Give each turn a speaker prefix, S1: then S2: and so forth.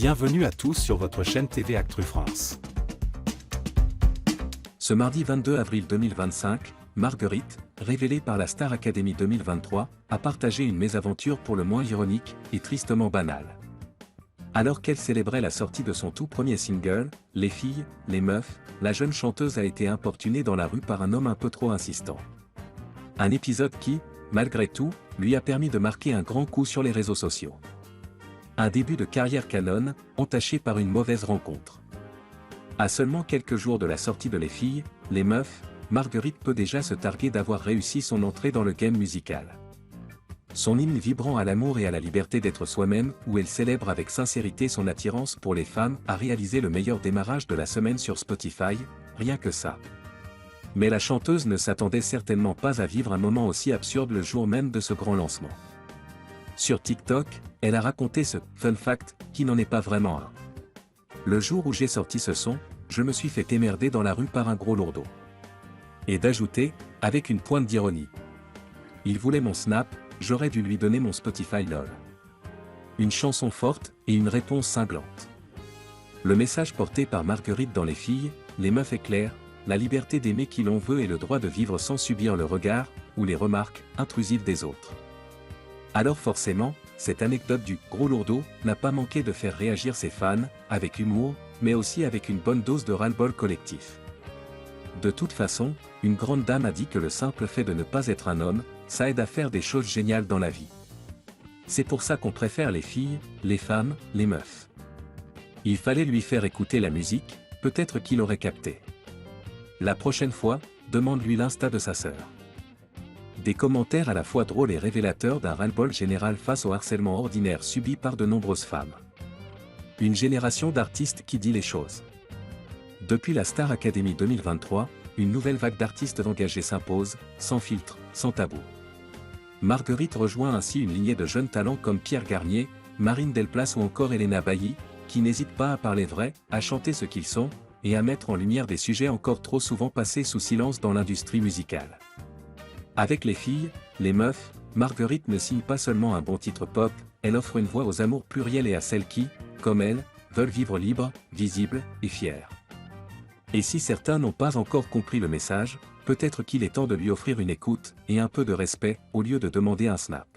S1: Bienvenue à tous sur votre chaîne TV Actu France.
S2: Ce mardi 22 avril 2025, Marguerite, révélée par la Star Academy 2023, a partagé une mésaventure pour le moins ironique et tristement banale. Alors qu'elle célébrait la sortie de son tout premier single, Les filles, les meufs, la jeune chanteuse a été importunée dans la rue par un homme un peu trop insistant. Un épisode qui, malgré tout, lui a permis de marquer un grand coup sur les réseaux sociaux. Un début de carrière canon, entaché par une mauvaise rencontre. À seulement quelques jours de la sortie de Les filles, les meufs, Marguerite peut déjà se targuer d'avoir réussi son entrée dans le game musical. Son hymne vibrant à l'amour et à la liberté d'être soi-même, où elle célèbre avec sincérité son attirance pour les femmes, a réalisé le meilleur démarrage de la semaine sur Spotify, rien que ça. Mais la chanteuse ne s'attendait certainement pas à vivre un moment aussi absurde le jour même de ce grand lancement. Sur TikTok, elle a raconté ce « fun fact » qui n'en est pas vraiment un. Le jour où j'ai sorti ce son, je me suis fait émerder dans la rue par un gros lourdeau. Et d'ajouter, avec une pointe d'ironie. Il voulait mon snap, j'aurais dû lui donner mon Spotify lol. Une chanson forte et une réponse cinglante. Le message porté par Marguerite dans Les filles, les meufs est clair, la liberté d'aimer qui l'on veut et le droit de vivre sans subir le regard, ou les remarques, intrusives des autres. Alors forcément, cette anecdote du « gros lourdeau » n'a pas manqué de faire réagir ses fans, avec humour, mais aussi avec une bonne dose de ras-le-bol collectif. De toute façon, une grande dame a dit que le simple fait de ne pas être un homme, ça aide à faire des choses géniales dans la vie. C'est pour ça qu'on préfère les filles, les femmes, les meufs. Il fallait lui faire écouter la musique, peut-être qu'il aurait capté. La prochaine fois, demande-lui l'insta de sa sœur. Des commentaires à la fois drôles et révélateurs d'un ras-le-bol général face au harcèlement ordinaire subi par de nombreuses femmes. Une génération d'artistes qui dit les choses. Depuis la Star Academy 2023, une nouvelle vague d'artistes engagés s'impose, sans filtre, sans tabou. Marguerite rejoint ainsi une lignée de jeunes talents comme Pierre Garnier, Marine Delplace ou encore Elena Bailly, qui n'hésitent pas à parler vrai, à chanter ce qu'ils sont, et à mettre en lumière des sujets encore trop souvent passés sous silence dans l'industrie musicale. Avec Les filles, les meufs, Marguerite ne signe pas seulement un bon titre pop, elle offre une voix aux amours pluriels et à celles qui, comme elle, veulent vivre libres, visibles et fiers. Et si certains n'ont pas encore compris le message, peut-être qu'il est temps de lui offrir une écoute et un peu de respect, au lieu de demander un snap.